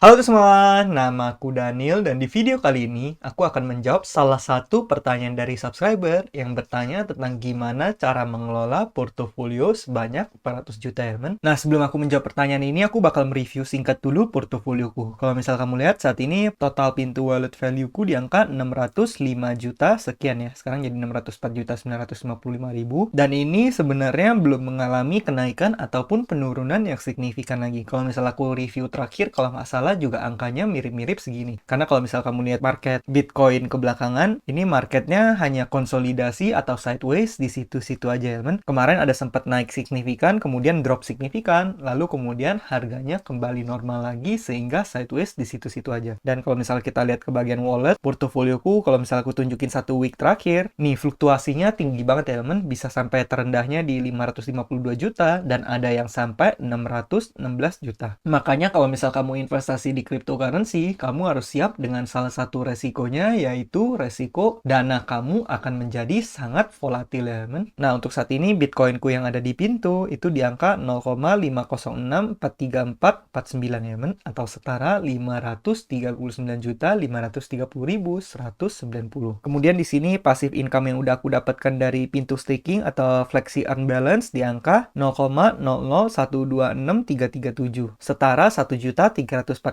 Halo semua, nama aku Daniel dan di video kali ini aku akan menjawab salah satu pertanyaan dari subscriber yang bertanya tentang gimana cara mengelola portofolio sebanyak 400 juta ya men. Nah sebelum aku menjawab pertanyaan ini aku bakal mereview singkat dulu portofolioku. Kalau misal kamu lihat saat ini total pintu wallet value-ku di angka 605 juta sekian ya. Sekarang jadi 604 juta 955 ribu dan ini sebenarnya belum mengalami kenaikan ataupun penurunan yang signifikan lagi. Kalau misal aku review terakhir kalau nggak salah juga angkanya mirip-mirip segini. Karena kalau misal kamu lihat market Bitcoin kebelakangan, ini marketnya hanya konsolidasi atau sideways di situ-situ aja ya, men. Kemarin ada sempat naik signifikan, kemudian drop signifikan, lalu kemudian harganya kembali normal lagi sehingga sideways di situ-situ aja. Dan kalau misal kita lihat ke bagian wallet, portofolioku kalau misal aku tunjukin 1 week terakhir, nih fluktuasinya tinggi banget ya, men. Bisa sampai terendahnya di 552 juta dan ada yang sampai 616 juta. Makanya kalau misal kamu investasi di cryptocurrency, kamu harus siap dengan salah satu resikonya, yaitu resiko dana kamu akan menjadi sangat volatil ya men. Nah untuk saat ini Bitcoinku yang ada di pintu itu di angka 0,50643449 ya men, atau setara 539.530.190. Kemudian di sini passive income yang udah aku dapatkan dari pintu staking atau flexi earn balance di angka 0,00126337, setara 1.346.753,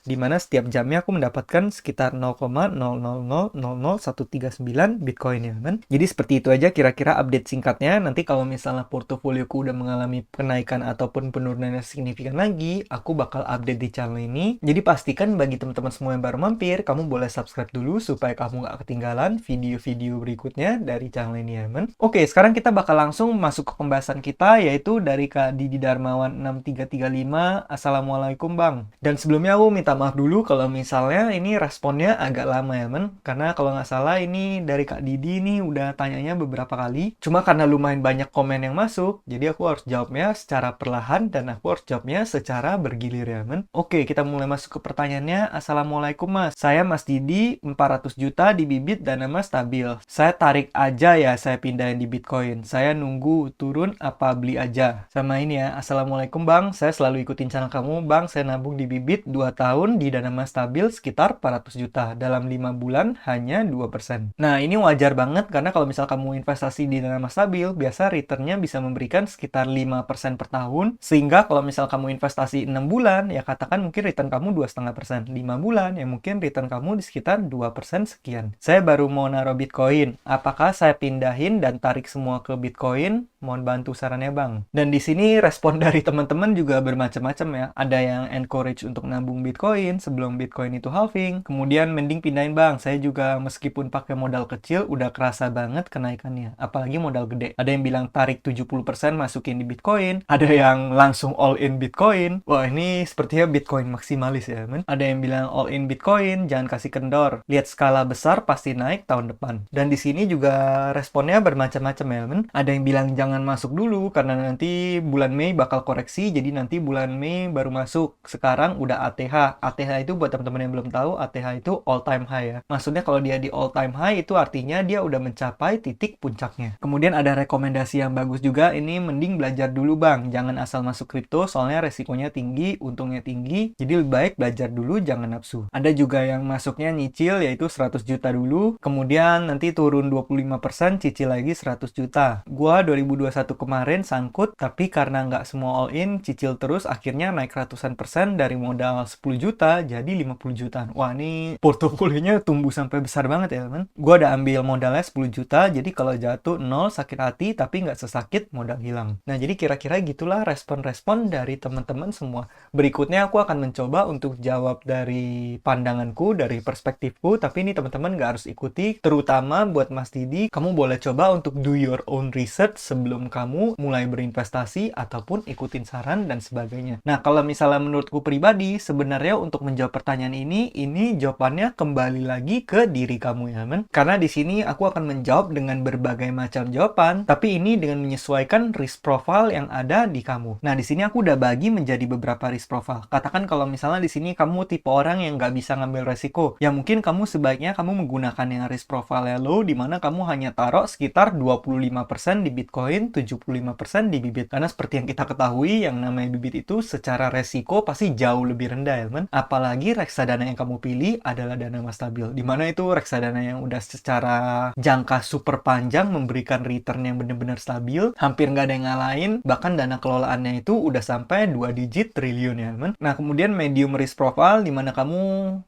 di mana setiap jamnya aku mendapatkan sekitar 0,00000139 Bitcoin ya kan. Jadi seperti itu aja kira-kira update singkatnya. Nanti kalau misalnya portofolioku udah mengalami kenaikan ataupun penurunan yang signifikan lagi, aku bakal update di channel ini. Jadi pastikan bagi teman-teman semua yang baru mampir, kamu boleh subscribe dulu supaya kamu nggak ketinggalan video-video berikutnya dari channel ini ya men. Oke, sekarang kita bakal langsung masuk ke pembahasan kita, yaitu dari Kak Didi Darmawan 6335. Assalamualaikum Bang. Dan sebelumnya aku minta maaf dulu kalau misalnya ini responnya agak lama ya men, karena kalau nggak salah ini dari Kak Didi nih udah tanyanya beberapa kali. Cuma karena lumayan banyak komen yang masuk, jadi aku harus jawabnya secara perlahan dan aku harus jawabnya secara bergilir ya men. Oke, kita mulai masuk ke pertanyaannya. Assalamualaikum Mas, saya Mas Didi, 400 juta di bibit dana Mas stabil. Saya tarik aja ya, saya pindahin di Bitcoin. Saya nunggu turun apa beli aja. Sama ini ya, Assalamualaikum Bang, saya selalu ikutin channel kamu Bang. Saya nabung di bibit 2 tahun di dana Mas stabil sekitar 400 juta. Dalam 5 bulan hanya 2%. Nah ini wajar banget karena kalau misal kamu investasi di dana Mas stabil, biasa returnnya bisa memberikan sekitar 5% per tahun. Sehingga kalau misal kamu investasi 6 bulan, ya katakan mungkin return kamu 2,5%. 5 bulan, ya mungkin return kamu di sekitar 2% sekian. Saya baru mau naruh Bitcoin. Apakah saya pindahin dan tarik semua ke Bitcoin? Mohon bantu sarannya Bang. Dan di sini respon dari teman-teman juga bermacam-macam ya. Ada yang encourage untuk nabung Bitcoin sebelum Bitcoin itu halving. Kemudian mending pindahin Bang. Saya juga meskipun pakai modal kecil udah kerasa banget kenaikannya. Apalagi modal gede. Ada yang bilang tarik 70% masukin di Bitcoin. Ada yang langsung all in Bitcoin. Wah ini sepertinya Bitcoin maksimalis ya men. Ada yang bilang all in Bitcoin, jangan kasih kendor. Lihat skala besar pasti naik tahun depan. Dan di sini juga responnya bermacam-macam ya men. Ada yang bilang jangan masuk dulu karena nanti bulan Mei bakal koreksi, jadi nanti bulan Mei baru masuk. Sekarang udah ATH. ATH itu buat teman-teman yang belum tahu, ATH itu all time high ya. Maksudnya kalau dia di all time high itu artinya dia udah mencapai titik puncaknya. Kemudian ada rekomendasi yang bagus juga, ini mending belajar dulu Bang. Jangan asal masuk kripto soalnya resikonya tinggi, untungnya tinggi. Jadi lebih baik belajar dulu, jangan nafsu. Ada juga yang masuknya nyicil yaitu 100 juta dulu, kemudian nanti turun 25%, cicil lagi 100 juta. Gua 2021 kemarin sangkut, tapi karena nggak semua all in, cicil terus, akhirnya naik ratusan persen dari modal 10 juta jadi 50 jutaan. Wah ini portofolionya tumbuh sampai besar banget ya teman. Gue udah ambil modalnya 10 juta, jadi kalau jatuh 0 sakit hati, tapi nggak sesakit modal hilang. Nah jadi kira-kira gitulah respon-respon dari teman-teman semua. Berikutnya aku akan mencoba untuk jawab dari pandanganku, dari perspektifku, tapi ini teman-teman nggak harus ikuti, terutama buat Mas Didi, kamu boleh coba untuk do your own research sebelum kamu mulai berinvestasi ataupun ikutin saran dan sebagainya. Nah, kalau misalnya menurutku pribadi, sebenarnya untuk menjawab pertanyaan ini jawabannya kembali lagi ke diri kamu ya, men. Karena di sini aku akan menjawab dengan berbagai macam jawaban, tapi ini dengan menyesuaikan risk profile yang ada di kamu. Nah, di sini aku udah bagi menjadi beberapa risk profile. Katakan kalau misalnya di sini kamu tipe orang yang nggak bisa ngambil resiko, ya mungkin kamu sebaiknya kamu menggunakan yang risk profile low, di mana kamu hanya taruh sekitar 25% di Bitcoin, 75% di bibit. Karena seperti yang kita ketahui, yang namanya bibit itu itu secara resiko pasti jauh lebih rendah ya teman. Apalagi reksadana yang kamu pilih adalah dana emas stabil, dimana itu reksadana yang udah secara jangka super panjang memberikan return yang benar-benar stabil, hampir nggak ada yang ngalahin, bahkan dana kelolaannya itu udah sampai 2 digit triliun ya teman. Nah kemudian medium risk profile, dimana kamu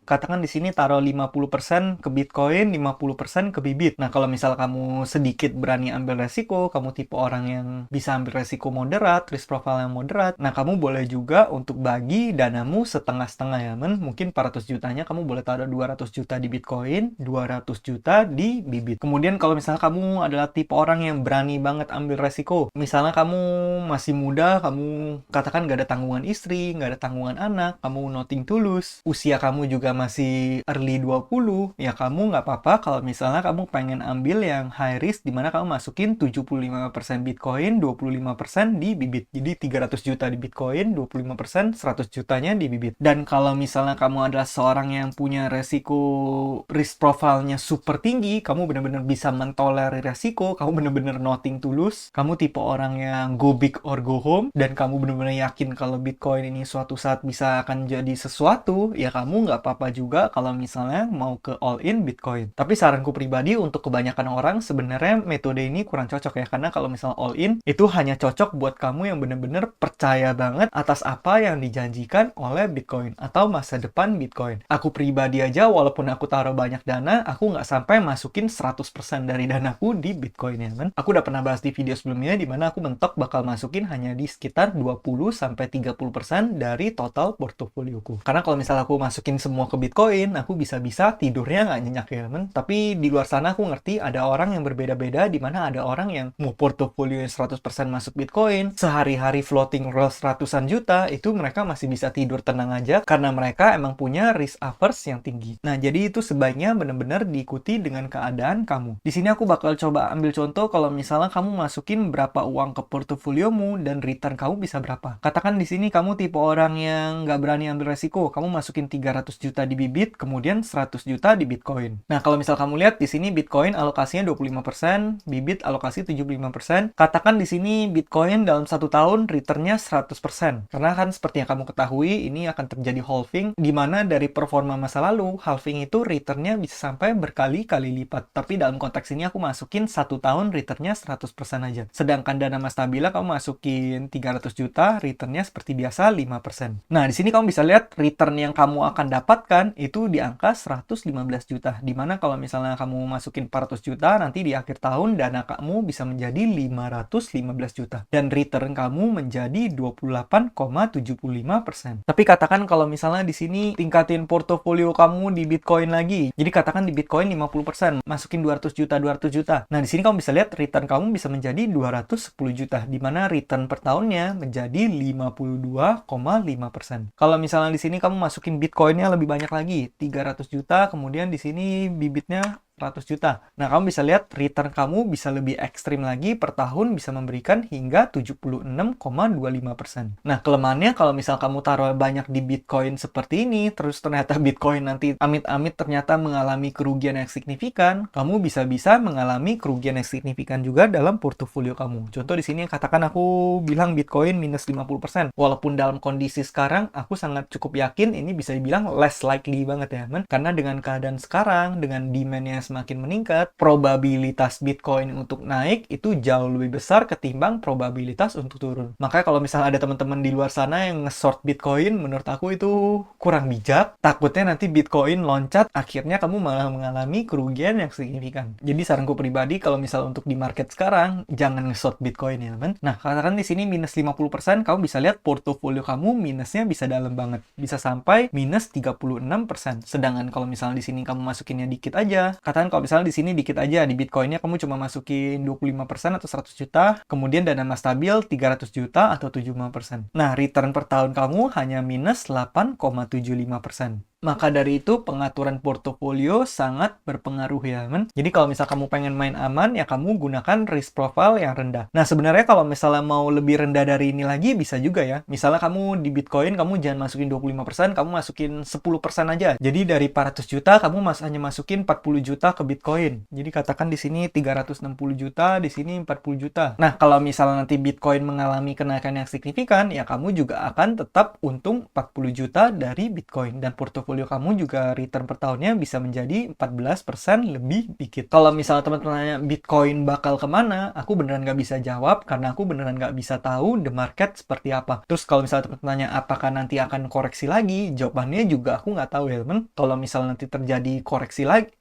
katakan di sini taruh 50% ke Bitcoin, 50% ke bibit. Nah kalau misal kamu sedikit berani ambil resiko, kamu tipe orang yang bisa ambil resiko moderat, risk profile yang moderat, nah kamu boleh juga untuk bagi danamu setengah-setengah ya men. Mungkin 400 jutanya kamu boleh taruh 200 juta di Bitcoin, 200 juta di bibit. Kemudian kalau misalnya kamu adalah tipe orang yang berani banget ambil resiko, misalnya kamu masih muda, kamu katakan gak ada tanggungan istri, gak ada tanggungan anak, kamu nothing tulus, usia kamu juga masih early 20, ya kamu nggak apa-apa kalau misalnya kamu pengen ambil yang high risk, dimana kamu masukin 75% Bitcoin, 25% di bibit. Jadi 300 juta di Bitcoin, 25%, 100 jutanya di bibit. Dan kalau misalnya kamu adalah seorang yang punya resiko risk profile-nya super tinggi, kamu benar-benar bisa mentolerir resiko, kamu benar-benar nothing tulus, kamu tipe orang yang go big or go home, dan kamu benar-benar yakin kalau Bitcoin ini suatu saat bisa akan jadi sesuatu, ya kamu nggak apa-apa juga kalau misalnya mau ke all in Bitcoin. Tapi saranku pribadi untuk kebanyakan orang sebenarnya metode ini kurang cocok ya, karena kalau misalnya all in itu hanya cocok buat kamu yang benar-benar percaya banget atas apa yang dijanjikan oleh Bitcoin atau masa depan Bitcoin. Aku pribadi aja walaupun aku taruh banyak dana, aku nggak sampai masukin 100% dari danaku di Bitcoin ya kan. Aku udah pernah bahas di video sebelumnya di mana aku mentok bakal masukin hanya di sekitar 20-30% dari total portofolioku. Karena kalau misalnya aku masukin semua ke Bitcoin, aku bisa-bisa tidurnya nggak nyenyak ya teman. Tapi di luar sana aku ngerti ada orang yang berbeda-beda, di mana ada orang yang mau portofolio 100% masuk Bitcoin, sehari-hari floating loss ratusan juta, itu mereka masih bisa tidur tenang aja karena mereka emang punya risk averse yang tinggi. Nah, jadi itu sebaiknya benar-benar diikuti dengan keadaan kamu. Di sini aku bakal coba ambil contoh kalau misalnya kamu masukin berapa uang ke portofoliomu dan return kamu bisa berapa. Katakan di sini kamu tipe orang yang nggak berani ambil resiko, kamu masukin 300 juta di bibit, kemudian 100 juta di Bitcoin. Nah, kalau misal kamu lihat di sini Bitcoin alokasinya 25%, bibit alokasi 75%. Katakan di sini Bitcoin dalam 1 tahun returnnya 100%. Karena kan seperti yang kamu ketahui, ini akan terjadi halving, di mana dari performa masa lalu, halving itu returnnya bisa sampai berkali-kali lipat. Tapi dalam konteks ini aku masukin 1 tahun returnnya 100% aja. Sedangkan dana mas stabila kamu masukin 300 juta, returnnya seperti biasa 5%. Nah, di sini kamu bisa lihat return yang kamu akan dapatkan itu di angka 115 juta. Dimana kalau misalnya kamu masukin 400 juta, nanti di akhir tahun dana kamu bisa menjadi 515 juta. Dan return kamu menjadi 28,75%. Tapi katakan kalau misalnya di sini tingkatin portofolio kamu di Bitcoin lagi. Jadi katakan di Bitcoin 50%, masukin 200 juta, 200 juta. Nah, di sini kamu bisa lihat return kamu bisa menjadi 210 juta. Dimana return per tahunnya menjadi 52,5%. Kalau misalnya di sini kamu masukin Bitcoinnya lebih banyak lagi, 300 juta, kemudian di sini bibitnya 100 juta. Nah, kamu bisa lihat return kamu bisa lebih ekstrim lagi, per tahun bisa memberikan hingga 76,25%. Nah, kelemahannya kalau misal kamu taruh banyak di Bitcoin seperti ini, terus ternyata Bitcoin nanti amit-amit ternyata mengalami kerugian yang signifikan, kamu bisa-bisa mengalami kerugian yang signifikan juga dalam portofolio kamu. Contoh di sini katakan aku bilang Bitcoin minus 50%. Walaupun dalam kondisi sekarang, aku sangat cukup yakin ini bisa dibilang less likely banget ya, men. Karena dengan keadaan sekarang, dengan demand-nya semakin meningkat, probabilitas Bitcoin untuk naik itu jauh lebih besar ketimbang probabilitas untuk turun. Makanya kalau misalnya ada teman-teman di luar sana yang nge-short Bitcoin, menurut aku itu kurang bijak. Takutnya nanti Bitcoin loncat, akhirnya kamu malah mengalami kerugian yang signifikan. Jadi saranku pribadi kalau misal untuk di market sekarang, jangan nge-short Bitcoin ya, teman. Nah, katakan di sini minus 50%, kamu bisa lihat portofolio kamu minusnya bisa dalam banget. Bisa sampai minus 36%. Sedangkan kalau misalnya di sini kamu masukinnya dikit aja, katakan kalau misalnya di sini dikit aja, di Bitcoinnya kamu cuma masukin 25% atau 100 juta, kemudian dana mas stabil 300 juta atau 75%. Nah, return per tahun kamu hanya minus 8,75%. Maka dari itu pengaturan portofolio sangat berpengaruh ya men. Jadi kalau misal kamu pengen main aman ya kamu gunakan risk profile yang rendah. Nah sebenarnya kalau misalnya mau lebih rendah dari ini lagi bisa juga ya. Misalnya kamu di Bitcoin kamu jangan masukin 25%, kamu masukin 10% aja. Jadi dari 400 juta kamu hanya masukin 40 juta ke Bitcoin. Jadi katakan di sini 360 juta, di sini 40 juta. Nah kalau misalnya nanti Bitcoin mengalami kenaikan yang signifikan ya kamu juga akan tetap untung 40 juta dari Bitcoin, dan portofolio kamu juga return per tahunnya bisa menjadi 14% lebih dikit. Kalau misalnya teman-teman nanya Bitcoin bakal kemana, aku beneran nggak bisa jawab karena aku beneran nggak bisa tahu the market seperti apa. Terus kalau misalnya teman-teman nanya apakah nanti akan koreksi lagi, jawabannya juga aku nggak tahu ya teman. Kalau misalnya nanti terjadi koreksi lagi,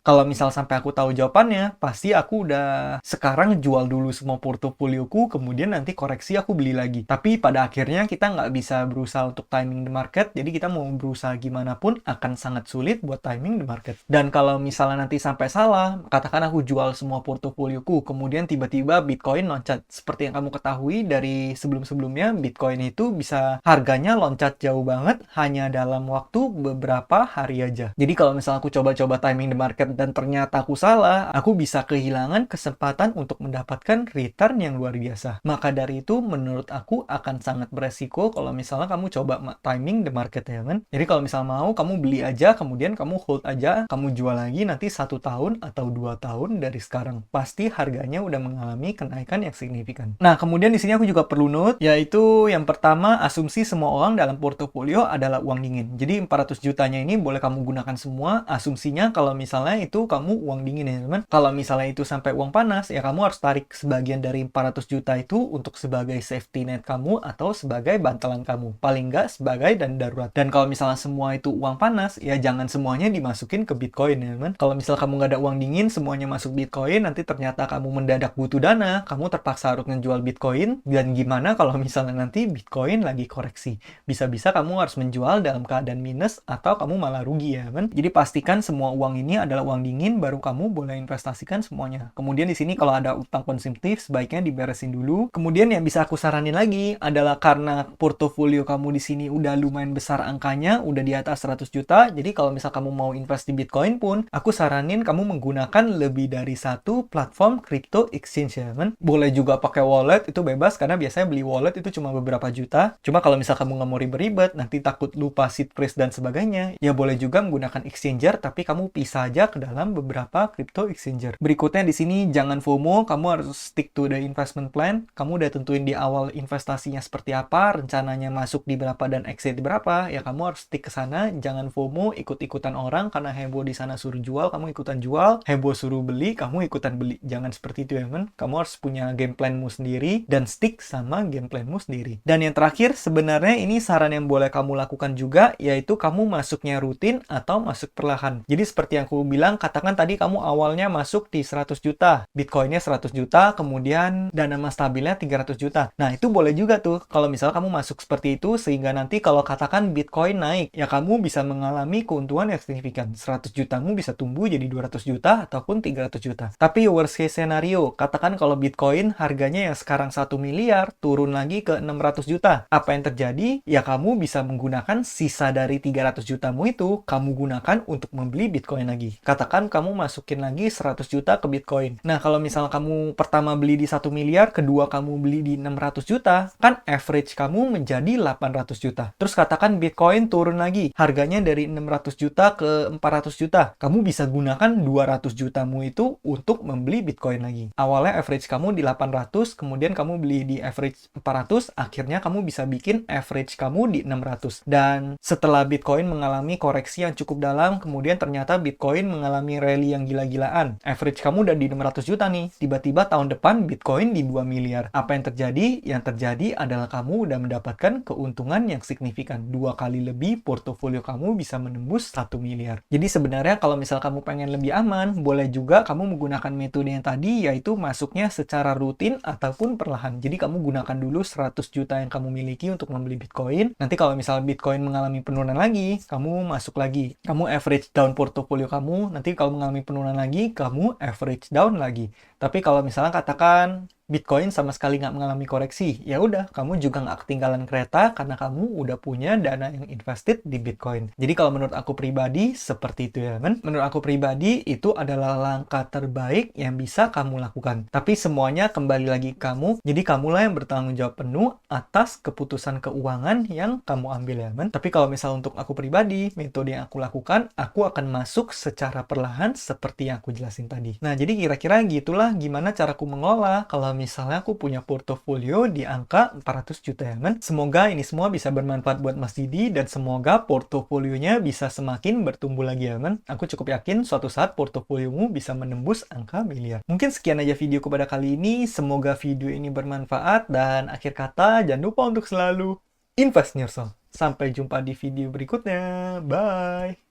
kalau misal sampai aku tahu jawabannya, pasti aku udah sekarang jual dulu semua portofolioku, kemudian nanti koreksi aku beli lagi. Tapi pada akhirnya kita nggak bisa berusaha untuk timing the market, jadi kita mau berusaha gimana pun akan sangat sulit buat timing the market. Dan kalau misalnya nanti sampai salah, katakan aku jual semua portofolioku, kemudian tiba-tiba Bitcoin loncat. Seperti yang kamu ketahui dari sebelum-sebelumnya, Bitcoin itu bisa harganya loncat jauh banget hanya dalam waktu beberapa hari aja. Jadi kalau misalnya aku coba-coba timing the market dan ternyata aku salah, aku bisa kehilangan kesempatan untuk mendapatkan return yang luar biasa. Maka dari itu, menurut aku akan sangat beresiko kalau misalnya kamu coba timing the market ya kan. Jadi kalau misalnya mau, kamu beli aja, kemudian kamu hold aja, kamu jual lagi nanti 1 tahun atau 2 tahun dari sekarang. Pasti harganya udah mengalami kenaikan yang signifikan. Nah, kemudian di sini aku juga perlu note, yaitu yang pertama, asumsi semua orang dalam portofolio adalah uang dingin. Jadi 400 jutanya ini boleh kamu gunakan semua. Asumsinya kalau misalnya itu kamu uang dingin ya teman. Kalau misalnya itu sampai uang panas, ya kamu harus tarik sebagian dari 400 juta itu untuk sebagai safety net kamu atau sebagai bantalan kamu. Paling nggak sebagai dan darurat. Dan kalau misalnya semua itu uang panas, ya jangan semuanya dimasukin ke Bitcoin ya teman. Kalau misalnya kamu nggak ada uang dingin, semuanya masuk Bitcoin, nanti ternyata kamu mendadak butuh dana, kamu terpaksa harus ngejual Bitcoin, dan gimana kalau misalnya nanti Bitcoin lagi koreksi? Bisa-bisa kamu harus menjual dalam keadaan minus atau kamu malah rugi ya kan? Jadi pastikan semua uang ini adalah uang dingin, baru kamu boleh investasikan semuanya. Kemudian di sini kalau ada utang konsumtif sebaiknya diberesin dulu. Kemudian yang bisa aku saranin lagi adalah karena portofolio kamu di sini udah lumayan besar angkanya, udah di atas 100 juta. Jadi kalau misal kamu mau invest di Bitcoin pun, aku saranin kamu menggunakan lebih dari satu platform crypto exchange ya kan. Boleh juga pakai wallet, itu bebas karena biasanya beli wallet itu cuma beberapa juta. Cuma kalau misal kamu nggak mau ribet-ribet, nanti takut lupa seed phrase dan sebagainya, ya boleh juga menggunakan exchanger, tapi kamu pisah aja ke dalam beberapa crypto exchanger. Berikutnya di sini jangan FOMO, kamu harus stick to the investment plan. Kamu udah tentuin di awal investasinya seperti apa, rencananya masuk di berapa dan exit di berapa, ya kamu harus stick ke sana. Jangan FOMO, ikut-ikutan orang karena heboh di sana suruh jual, kamu ikutan jual, heboh suruh beli, kamu ikutan beli. Jangan seperti itu ya men. Kamu harus punya game planmu sendiri dan stick sama game planmu sendiri. Dan yang terakhir, sebenarnya ini saran yang boleh kamu lakukan juga, yaitu kamu masuknya rutin atau masuk perlahan. Jadi seperti yang aku bilang, katakan tadi kamu awalnya masuk di 100 juta, Bitcoinnya 100 juta, kemudian dana mas stabilnya 300 juta. Nah, itu boleh juga tuh, kalau misal kamu masuk seperti itu, sehingga nanti kalau katakan Bitcoin naik, ya kamu bisa mengalami keuntungan yang signifikan. 100 jutamu bisa tumbuh jadi 200 juta, ataupun 300 juta. Tapi worst case scenario, katakan kalau Bitcoin harganya yang sekarang 1 miliar, turun lagi ke 600 juta. Apa yang terjadi? Ya kamu bisa menggunakan sisa dari 300 jutamu itu, kamu gunakan untuk membeli Bitcoin lagi. Katakan kamu masukin lagi 100 juta ke Bitcoin. Nah, kalau misal kamu pertama beli di 1 miliar, kedua kamu beli di 600 juta, kan average kamu menjadi 800 juta. Terus katakan Bitcoin turun lagi, harganya dari 600 juta ke 400 juta. Kamu bisa gunakan 200 jutamu itu untuk membeli Bitcoin lagi. Awalnya average kamu di 800, kemudian kamu beli di average 400, akhirnya kamu bisa bikin average kamu di 600. Dan setelah Bitcoin mengalami koreksi yang cukup dalam, kemudian ternyata Bitcoin mengalami rally yang gila-gilaan. Average kamu udah di 600 juta nih. Tiba-tiba tahun depan Bitcoin di 2 miliar. Apa yang terjadi? Yang terjadi adalah kamu udah mendapatkan keuntungan yang signifikan. 2 kali lebih portofolio kamu bisa menembus 1 miliar. Jadi sebenarnya kalau misal kamu pengen lebih aman, boleh juga kamu menggunakan metode yang tadi, yaitu masuknya secara rutin ataupun perlahan. Jadi kamu gunakan dulu 100 juta yang kamu miliki untuk membeli Bitcoin. Nanti kalau misal Bitcoin mengalami penurunan lagi, kamu masuk lagi. Kamu average down portofolio kamu. Nanti kalau mengalami penurunan lagi, kamu average down lagi. Tapi kalau misalnya katakan Bitcoin sama sekali nggak mengalami koreksi, ya udah, kamu juga nggak ketinggalan kereta karena kamu udah punya dana yang invested di Bitcoin. Jadi kalau menurut aku pribadi, seperti itu ya, men. Menurut aku pribadi, itu adalah langkah terbaik yang bisa kamu lakukan. Tapi semuanya kembali lagi ke kamu, jadi kamulah yang bertanggung jawab penuh atas keputusan keuangan yang kamu ambil ya, men. Tapi kalau misal untuk aku pribadi, metode yang aku lakukan, aku akan masuk secara perlahan seperti yang aku jelasin tadi. Nah, jadi kira-kira gitulah gimana caraku mengolah kalau misalnya aku punya portofolio di angka 400 juta ya, men. Semoga ini semua bisa bermanfaat buat Mas Didi dan semoga portofolionya bisa semakin bertumbuh lagi ya, men. Aku cukup yakin suatu saat portofoliomu bisa menembus angka miliar. Mungkin sekian aja videoku pada kali ini. Semoga video ini bermanfaat dan akhir kata jangan lupa untuk selalu invest in yourself. Sampai jumpa di video berikutnya. Bye.